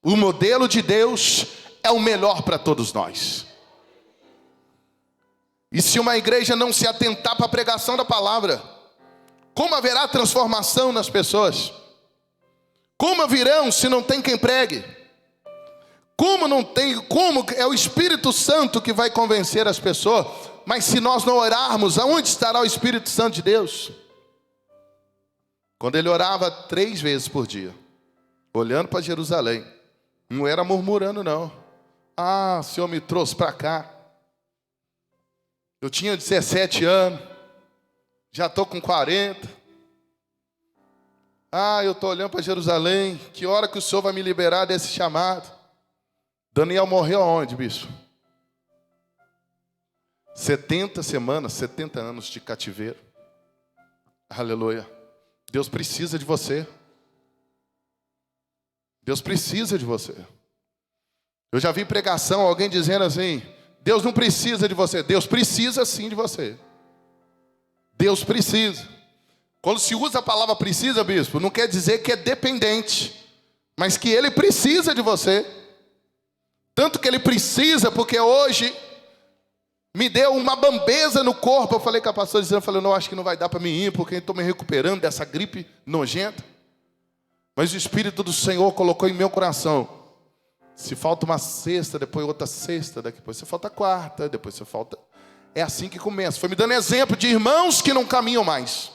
o modelo de Deus é o melhor para todos nós. E se uma igreja não se atentar para a pregação da palavra, como haverá transformação nas pessoas? Como virão se não tem quem pregue? Como é o Espírito Santo que vai convencer as pessoas? Mas se nós não orarmos, aonde estará o Espírito Santo de Deus? Quando ele orava 3 vezes por dia, olhando para Jerusalém, não era murmurando não. Ah, o Senhor me trouxe para cá. Eu tinha 17 anos, já estou com 40. Ah, eu estou olhando para Jerusalém, que hora que o Senhor vai me liberar desse chamado? Daniel morreu aonde, bispo? 70 semanas, 70 anos de cativeiro. Aleluia. Deus precisa de você. Deus precisa de você. Eu já vi pregação, alguém dizendo assim: Deus não precisa de você. Deus precisa sim de você. Deus precisa. Quando se usa a palavra precisa, bispo, não quer dizer que é dependente, mas que Ele precisa de você. Tanto que Ele precisa, porque hoje me deu uma bambeza no corpo. Eu falei com a pastora, dizendo, eu falei, não, acho que não vai dar para mim ir, porque estou me recuperando dessa gripe nojenta. Mas o Espírito do Senhor colocou em meu coração: se falta uma sexta, depois outra sexta, depois você falta quarta, depois você falta... É assim que começa. Foi me dando exemplo de irmãos que não caminham mais.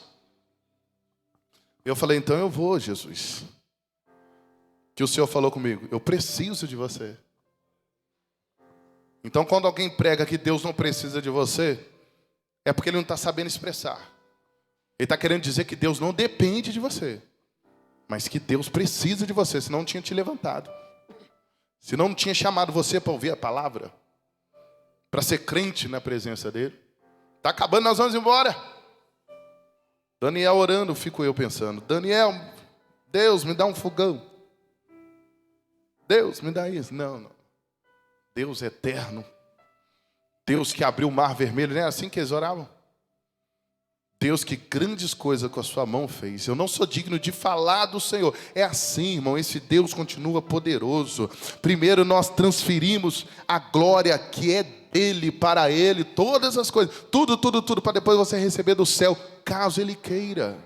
Eu falei, então eu vou, Jesus. Que o Senhor falou comigo: eu preciso de você. Então quando alguém prega que Deus não precisa de você, é porque ele não está sabendo expressar. Ele está querendo dizer que Deus não depende de você, mas que Deus precisa de você, senão não tinha te levantado. Senão não tinha chamado você para ouvir a palavra, para ser crente na presença dele. Está acabando, nós vamos embora. Daniel orando, fico eu pensando: Daniel, Deus me dá um fogão. Deus me dá isso. Não. Deus é eterno. Deus que abriu o mar vermelho, não é assim que eles oravam? Deus que grandes coisas com a sua mão fez. Eu não sou digno de falar do Senhor. É assim, irmão, esse Deus continua poderoso. Primeiro nós transferimos a glória que é dele para ele, todas as coisas, tudo, para depois você receber do céu, caso ele queira.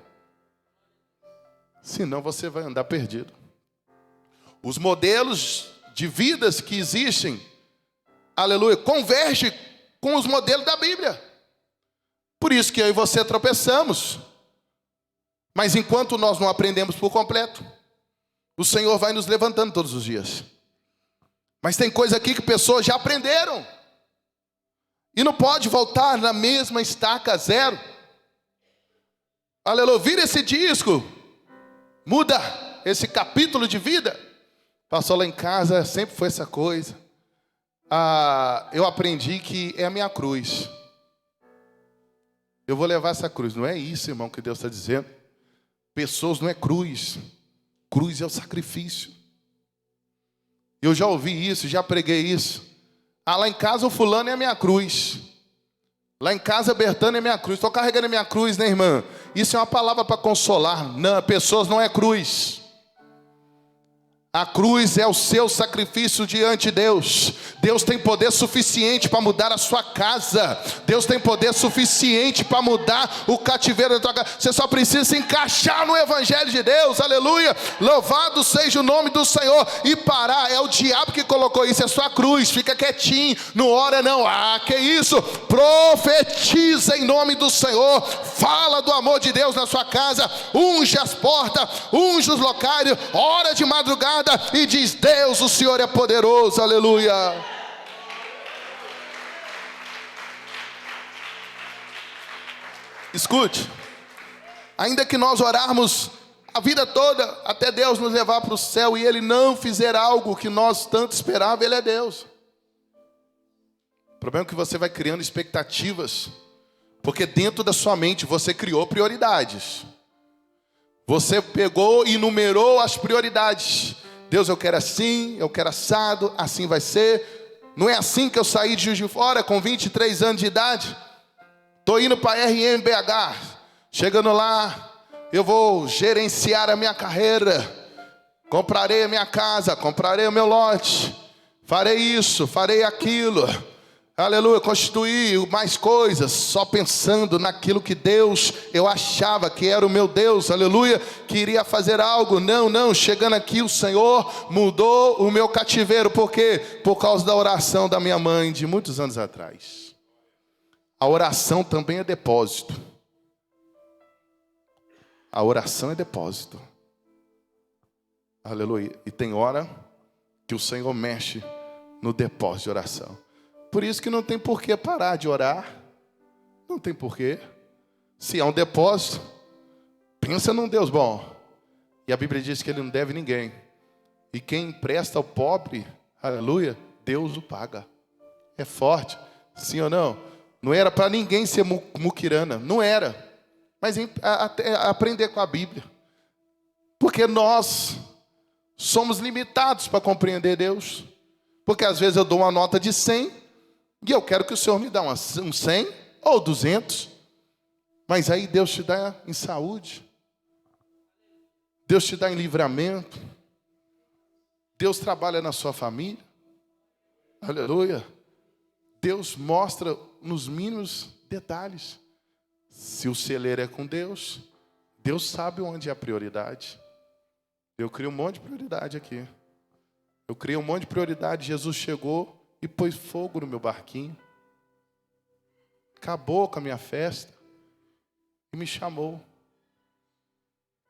Senão você vai andar perdido. Os modelos de vidas que existem, aleluia, converge com os modelos da Bíblia. Por isso que eu e você tropeçamos. Mas enquanto nós não aprendemos por completo, o Senhor vai nos levantando todos os dias. Mas tem coisa aqui que pessoas já aprenderam e não pode voltar na mesma estaca zero. Aleluia, vira esse disco, muda esse capítulo de vida. Passou lá em casa, sempre foi essa coisa. Eu aprendi que é a minha cruz. Eu vou levar essa cruz. Não é isso, irmão, que Deus está dizendo. Pessoas não é cruz. Cruz é o sacrifício. Eu já ouvi isso, já preguei isso. Lá em casa o fulano é a minha cruz. Lá em casa a Bertana é a minha cruz. Estou carregando a minha cruz, né, irmã? Isso é uma palavra para consolar. Não, pessoas não é cruz. A cruz é o seu sacrifício diante de Deus. Deus tem poder suficiente para mudar a sua casa. Deus tem poder suficiente para mudar o cativeiro da tua casa. Você só precisa se encaixar no Evangelho de Deus. Aleluia. Louvado seja o nome do Senhor. E parar, é o diabo que colocou isso. É sua cruz, fica quietinho. Não ora não. Que isso? Profetiza em nome do Senhor. Fala do amor de Deus na sua casa. Unge as portas, unge os locais. Ora de madrugada e diz: Deus, o Senhor é poderoso, aleluia. Escute, ainda que nós orarmos a vida toda até Deus nos levar para o céu e Ele não fizer algo que nós tanto esperávamos, Ele é Deus. O problema é que você vai criando expectativas, porque dentro da sua mente você criou prioridades. Você pegou e numerou as prioridades. Deus, eu quero assim, eu quero assado, assim vai ser. Não é assim que eu saí de Juiz de Fora com 23 anos de idade. Estou indo para a RMBH. Chegando lá, eu vou gerenciar a minha carreira. Comprarei a minha casa, comprarei o meu lote. Farei isso, farei aquilo. Aleluia, constituir mais coisas, só pensando naquilo que Deus, eu achava que era o meu Deus, aleluia, que iria fazer algo. Não, chegando aqui o Senhor mudou o meu cativeiro. Por quê? Por causa da oração da minha mãe de muitos anos atrás. A oração também é depósito. A oração é depósito. Aleluia. E tem hora que o Senhor mexe no depósito de oração. Por isso que não tem por que parar de orar. Não tem por quê. Se é um depósito, pensa num Deus bom. E a Bíblia diz que Ele não deve ninguém. E quem empresta ao pobre, aleluia, Deus o paga. É forte, sim ou não? Não era para ninguém ser muquirana, não era. Mas aprender com a Bíblia. Porque nós somos limitados para compreender Deus. Porque às vezes eu dou uma nota de 100 e eu quero que o Senhor me dê um 100 ou 200. Mas aí Deus te dá em saúde. Deus te dá em livramento. Deus trabalha na sua família. Aleluia. Deus mostra nos mínimos detalhes. Se o celeiro é com Deus, Deus sabe onde é a prioridade. Eu criei um monte de prioridade aqui. Eu criei um monte de prioridade. Jesus chegou e pôs fogo no meu barquinho. Acabou com a minha festa. E me chamou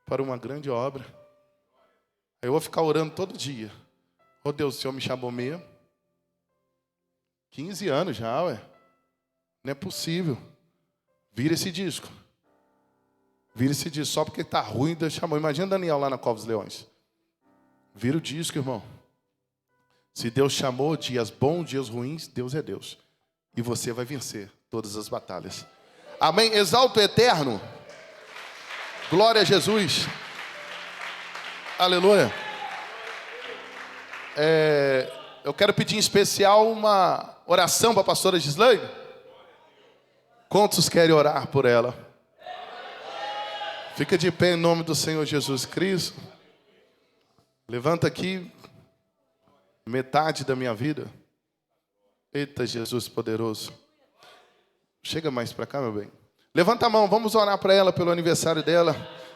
para uma grande obra. Aí eu vou ficar orando todo dia. Oh Deus, o Senhor me chamou mesmo? 15 anos já, ué. Não é possível. Vira esse disco. Vira esse disco. Só porque está ruim, Deus chamou. Imagina Daniel lá na Cova dos Leões. Vira o disco, irmão. Se Deus chamou dias bons, dias ruins, Deus é Deus. E você vai vencer todas as batalhas. Amém? Exalto o eterno. Glória a Jesus. Aleluia. Eu quero pedir em especial uma oração para a pastora Gislaine. Quantos querem orar por ela? Fica de pé em nome do Senhor Jesus Cristo. Levanta aqui metade da minha vida. Eita, Jesus poderoso. Chega mais para cá, meu bem. Levanta a mão, vamos orar para ela pelo aniversário dela.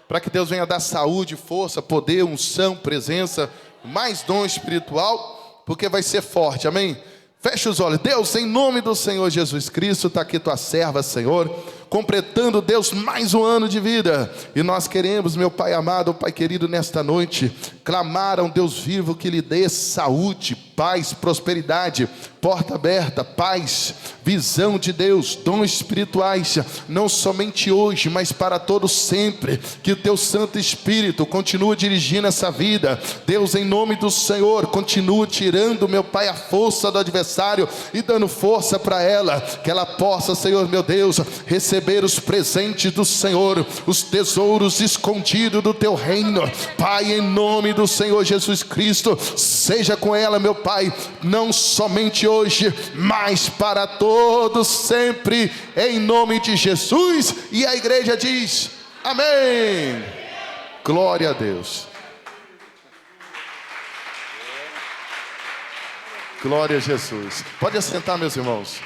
Para que Deus venha dar saúde, força, poder, unção, presença, mais dom espiritual, porque vai ser forte, amém? Fecha os olhos. Deus, em nome do Senhor Jesus Cristo, está aqui tua serva, Senhor, completando, Deus, mais um ano de vida. E nós queremos, meu Pai amado, Pai querido, nesta noite, clamar a um Deus vivo que lhe dê saúde, paz, prosperidade, porta aberta, paz, visão de Deus, dons espirituais, não somente hoje, mas para todos sempre. Que o teu Santo Espírito continue dirigindo essa vida. Deus, em nome do Senhor, continue tirando, meu Pai, a força do adversário e dando força para ela, que ela possa, Senhor, meu Deus, receber os presentes do Senhor, os tesouros escondidos do teu reino. Pai, em nome do Senhor Jesus Cristo, seja com ela, meu Pai, não somente hoje, mas para todos sempre, em nome de Jesus. E a igreja diz amém. Glória a Deus. Glória a Jesus. Pode assentar, meus irmãos.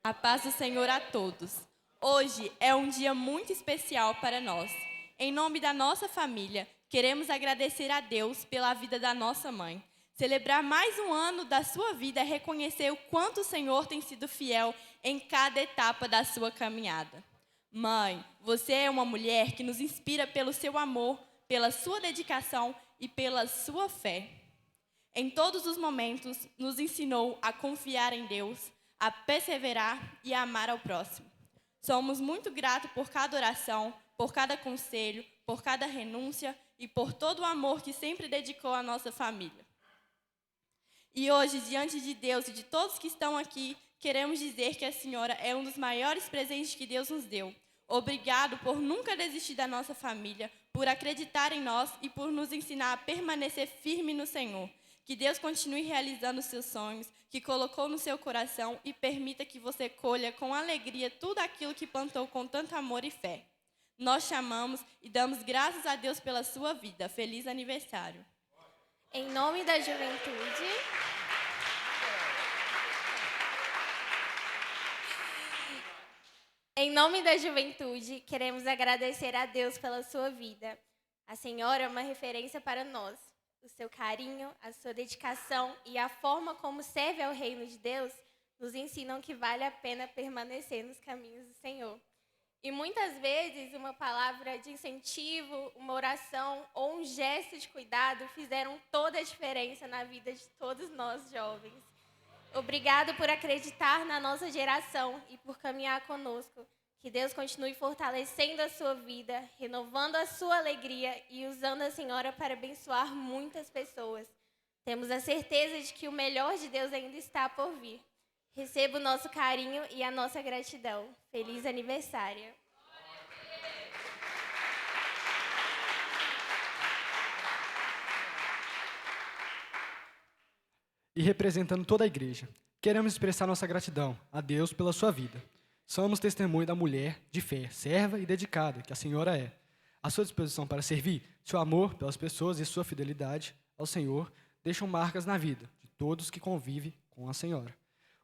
A paz do Senhor a todos. Hoje é um dia muito especial para nós. Em nome da nossa família, queremos agradecer a Deus pela vida da nossa mãe. Celebrar mais um ano da sua vida é reconhecer o quanto o Senhor tem sido fiel em cada etapa da sua caminhada. Mãe, você é uma mulher que nos inspira pelo seu amor, pela sua dedicação e pela sua fé. Em todos os momentos, nos ensinou a confiar em Deus, a perseverar e a amar ao próximo. Somos muito gratos por cada oração, por cada conselho, por cada renúncia e por todo o amor que sempre dedicou à nossa família. E hoje, diante de Deus e de todos que estão aqui, queremos dizer que a senhora é um dos maiores presentes que Deus nos deu. Obrigado por nunca desistir da nossa família, por acreditar em nós e por nos ensinar a permanecer firme no Senhor. Que Deus continue realizando os seus sonhos, que colocou no seu coração e permita que você colha com alegria tudo aquilo que plantou com tanto amor e fé. Nós te amamos e damos graças a Deus pela sua vida. Feliz aniversário. Em nome da juventude, queremos agradecer a Deus pela sua vida. A senhora é uma referência para nós. O seu carinho, a sua dedicação e a forma como serve ao reino de Deus nos ensinam que vale a pena permanecer nos caminhos do Senhor. E muitas vezes uma palavra de incentivo, uma oração ou um gesto de cuidado fizeram toda a diferença na vida de todos nós jovens. Obrigado por acreditar na nossa geração e por caminhar conosco. Que Deus continue fortalecendo a sua vida, renovando a sua alegria e usando a senhora para abençoar muitas pessoas. Temos a certeza de que o melhor de Deus ainda está por vir. Receba o nosso carinho e a nossa gratidão. Feliz aniversário. E representando toda a igreja, queremos expressar nossa gratidão a Deus pela sua vida. Somos testemunho da mulher de fé, serva e dedicada que a senhora é. A sua disposição para servir, seu amor pelas pessoas e sua fidelidade ao Senhor deixam marcas na vida de todos que convivem com a senhora.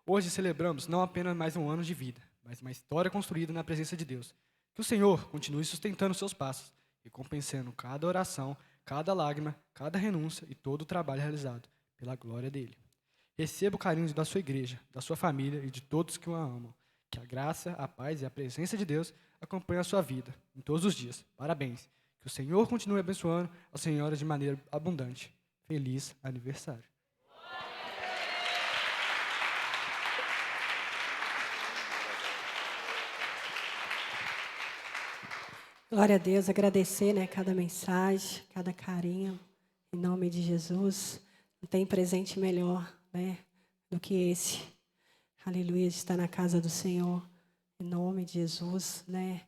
Hoje celebramos não apenas mais um ano de vida, mas uma história construída na presença de Deus. Que o Senhor continue sustentando seus passos, recompensando cada oração, cada lágrima, cada renúncia e todo o trabalho realizado pela glória dele. Receba o carinho da sua igreja, da sua família e de todos que o amam. Que a graça, a paz e a presença de Deus acompanhem a sua vida em todos os dias. Parabéns. Que o Senhor continue abençoando a senhora de maneira abundante. Feliz aniversário. Glória a Deus, agradecer, né, cada mensagem, cada carinho, em nome de Jesus. Não tem presente melhor, né, do que esse. Aleluia, de estar na casa do Senhor, em nome de Jesus, né,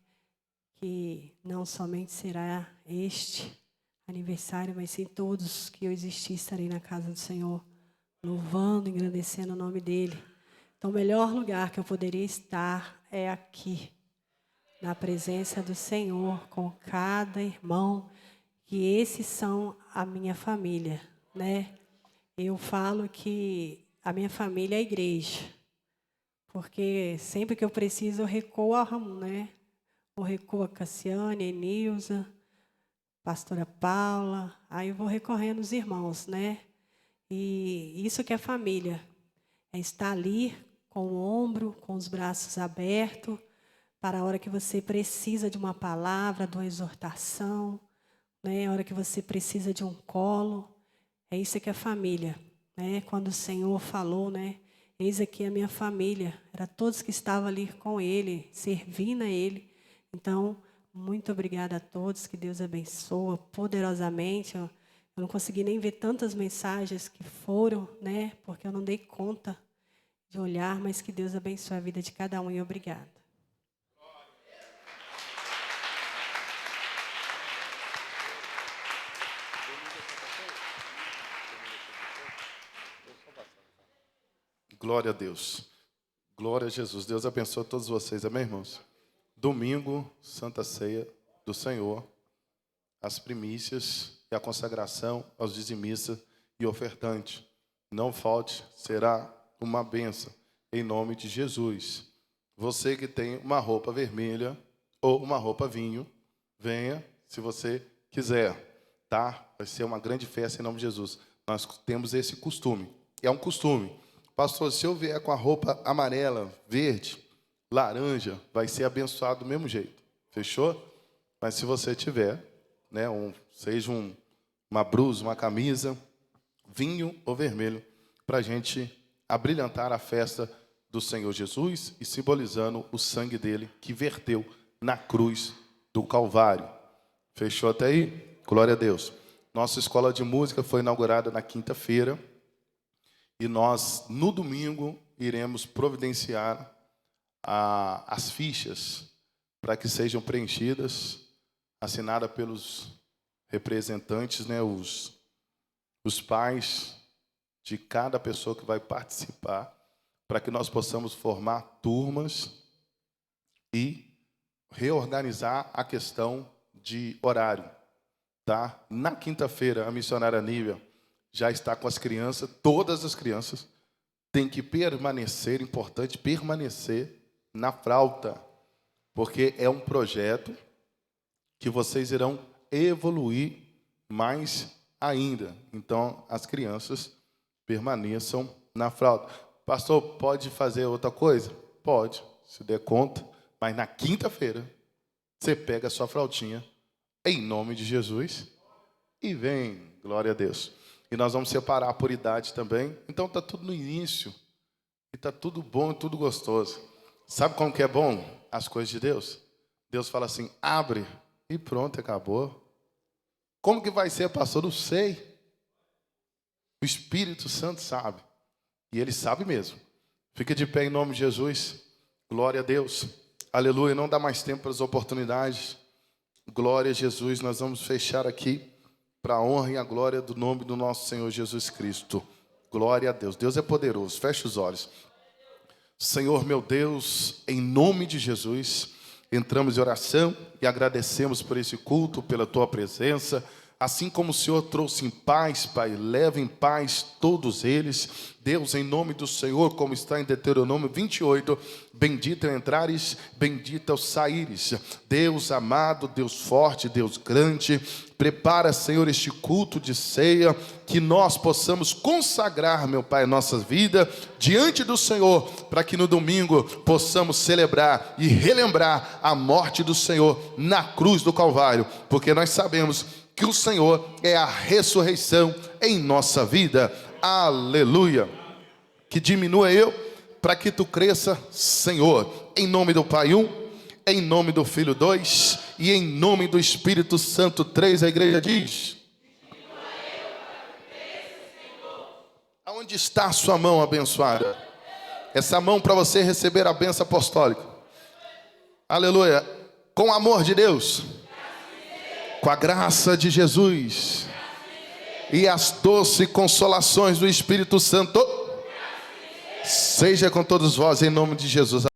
que não somente será este aniversário, mas sim todos que eu existir estarei na casa do Senhor, louvando, engrandecendo o nome dEle. Então, o melhor lugar que eu poderia estar é aqui, na presença do Senhor, com cada irmão, que esses são a minha família, né? Eu falo que a minha família é a igreja, porque sempre que eu preciso eu recuo a Ramon, né? Eu recuo a Cassiane, a Enilza, pastora Paula, aí eu vou recorrendo os irmãos, né? E isso que é família, é estar ali com o ombro, com os braços abertos, para a hora que você precisa de uma palavra, de uma exortação, né? A hora que você precisa de um colo, é isso que é família, né? Quando o Senhor falou, né? Eis aqui a minha família, era todos que estavam ali com Ele, servindo a Ele. Então, muito obrigada a todos, que Deus abençoe poderosamente. Eu não consegui nem ver tantas mensagens que foram, né? Porque eu não dei conta de olhar, mas que Deus abençoe a vida de cada um e obrigada. Glória a Deus. Glória a Jesus. Deus abençoe todos vocês. Amém, irmãos? Domingo, Santa Ceia do Senhor. As primícias e a consagração aos dizimistas e ofertantes. Não falte, será uma bênção. Em nome de Jesus. Você que tem uma roupa vermelha ou uma roupa vinho, venha se você quiser. Tá? Vai ser uma grande festa em nome de Jesus. Nós temos esse costume. É um costume. Pastor, se eu vier com a roupa amarela, verde, laranja, vai ser abençoado do mesmo jeito. Fechou? Mas se você tiver, né, seja uma blusa, uma camisa, vinho ou vermelho, para a gente abrilhantar a festa do Senhor Jesus e simbolizando o sangue dele que verteu na cruz do Calvário. Fechou até aí? Glória a Deus. Nossa escola de música foi inaugurada na quinta-feira. E nós, no domingo, iremos providenciar as fichas, para que sejam preenchidas, assinada pelos representantes, né, os pais de cada pessoa que vai participar, para que nós possamos formar turmas e reorganizar a questão de horário, tá? Na quinta-feira, a missionária Nívia já está com as crianças, todas as crianças têm que permanecer, importante, permanecer na fralda, porque é um projeto que vocês irão evoluir mais ainda. Então, as crianças permaneçam na fralda. Pastor, pode fazer outra coisa? Pode, se der conta. Mas na quinta-feira, você pega a sua fraldinha, em nome de Jesus, e vem, glória a Deus. E nós vamos separar por idade também. Então, está tudo no início. E está tudo bom, tudo gostoso. Sabe como que é bom as coisas de Deus? Deus fala assim, abre, e pronto, acabou. Como que vai ser, pastor? Não sei. O Espírito Santo sabe. E Ele sabe mesmo. Fica de pé em nome de Jesus. Glória a Deus. Aleluia. Não dá mais tempo para as oportunidades. Glória a Jesus. Nós vamos fechar aqui para a honra e a glória do nome do nosso Senhor Jesus Cristo. Glória a Deus. Deus é poderoso. Feche os olhos. Senhor meu Deus, em nome de Jesus, entramos em oração e agradecemos por esse culto, pela Tua presença. Assim como o Senhor trouxe em paz, Pai, leva em paz todos eles. Deus, em nome do Senhor, como está em Deuteronômio 28, bendito é entrares, bendito é o saíres. Deus amado, Deus forte, Deus grande, prepara, Senhor, este culto de ceia, que nós possamos consagrar, meu Pai, a nossa vida diante do Senhor, para que no domingo possamos celebrar e relembrar a morte do Senhor na cruz do Calvário, porque nós sabemos que o Senhor é a ressurreição em nossa vida. Aleluia. Que diminua eu, para que tu cresça, Senhor. Em nome do Pai 1, em nome do Filho 2 e em nome do Espírito Santo 3, a igreja diz. Aonde está a sua mão abençoada? Essa mão para você receber a bênção apostólica. Aleluia. Com o amor de Deus, com a graça de Jesus e as doces consolações do Espírito Santo, seja com todos vós em nome de Jesus.